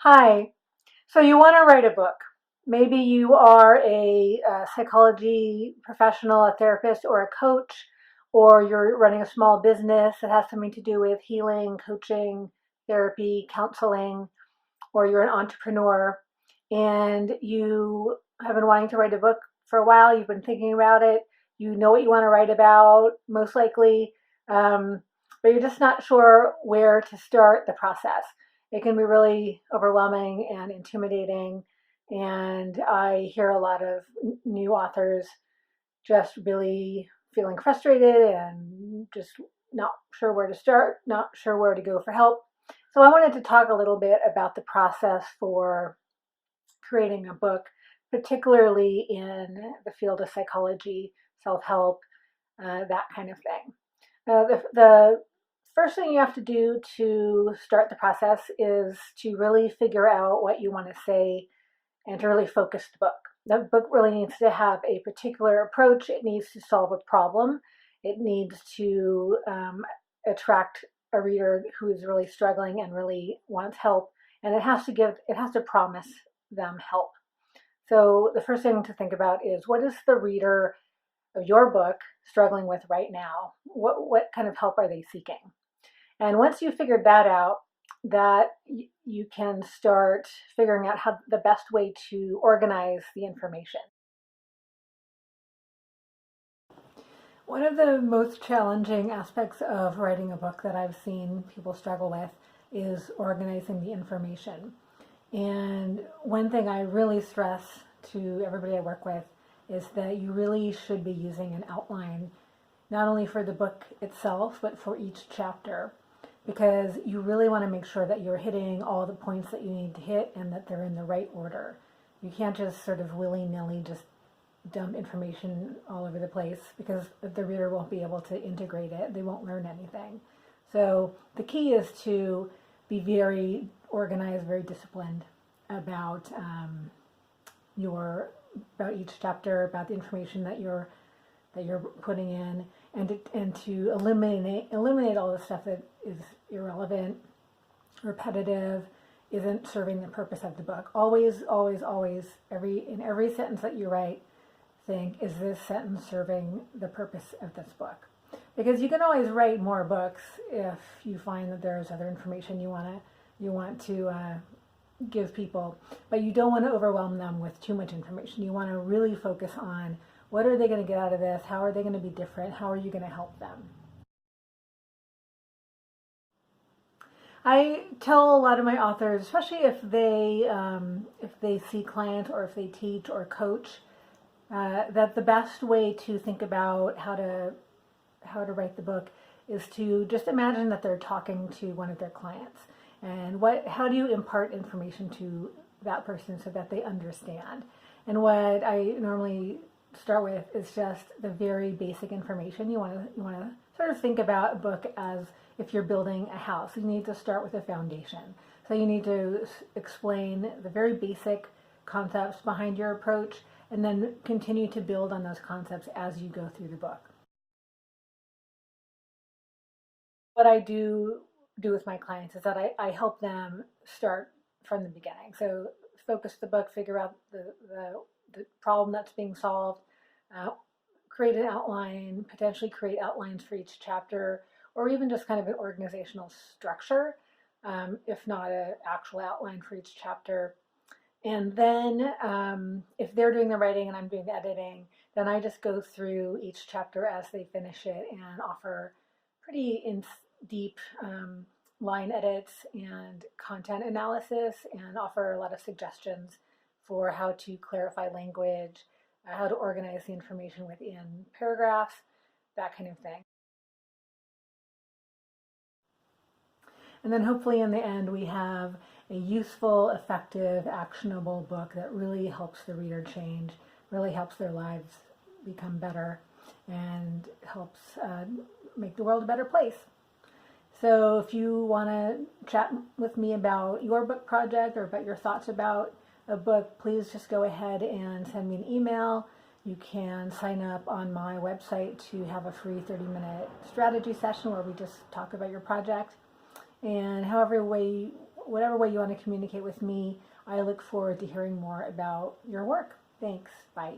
Hi. So you want to write a book. Maybe you are a, psychology professional, a therapist, or a coach, or you're running a small business that has something to do with healing, coaching, therapy, counseling, or you're an entrepreneur and you have been wanting to write a book for a while. You've been thinking about it. You know what you want to write about, most likely, um, but you're just not sure where to start the process. It can be really overwhelming and intimidating. And I hear a lot of new authors just really feeling frustrated and just not sure where to start, not sure where to go for help. So I wanted to talk a little bit about the process for creating a book, particularly in the field of psychology, self-help, that kind of thing. The first thing you have to do to start the process is to really figure out what you want to say and to really focus the book. The book really needs to have a particular approach. It needs to solve a problem. It needs to attract a reader who is really struggling and really wants help. And it has to promise them help. So the first thing to think about is, what is the reader of your book struggling with right now? What kind of help are they seeking? And once you've figured that out, that you can start figuring out how the best way to organize the information. One of the most challenging aspects of writing a book that I've seen people struggle with is organizing the information. And one thing I really stress to everybody I work with is that you really should be using an outline, not only for the book itself, but for each chapter, because you really want to make sure that you're hitting all the points that you need to hit and that they're in the right order. You can't just sort of willy-nilly just dump information all over the place, because the reader won't be able to integrate it. They won't learn anything. So the key is to be very organized, very disciplined about about each chapter, about the information that you're putting in, and to eliminate all the stuff that is irrelevant, repetitive, isn't serving the purpose of the book. Always, always, always, in every sentence that you write, think, is this sentence serving the purpose of this book? Because you can always write more books if you find that there's other information you want to give people, but you don't want to overwhelm them with too much information. You want to really focus on, what are they going to get out of this? How are they going to be different? How are you going to help them? I tell a lot of my authors, especially if they see clients or if they teach or coach, that the best way to think about how to write the book is to just imagine that they're talking to one of their clients, and how do you impart information to that person so that they understand. And what I normally start with is just the very basic information. You want to sort of think about a book as if you're building a house. You need to start with a foundation. So you need to explain the very basic concepts behind your approach, and then continue to build on those concepts as you go through the book. What I do with my clients is that I help them start from the beginning. So focus the book, figure out the problem that's being solved, uh, create an outline, potentially create outlines for each chapter, or even just kind of an organizational structure, if not an actual outline for each chapter. And then if they're doing the writing and I'm doing the editing, then I just go through each chapter as they finish it and offer pretty deep line edits and content analysis, and offer a lot of suggestions for how to clarify language, how to organize the information within paragraphs, that kind of thing. And then hopefully in the end we have a useful, effective, actionable book that really helps the reader change, really helps their lives become better, and helps make the world a better place. So if you want to chat with me about your book project or about your thoughts about a book, please just go ahead and send me an email. You can sign up on my website to have a free 30-minute strategy session where we just talk about your project. And however way whatever way you want to communicate with me, I look forward to hearing more about your work. Thanks. Bye.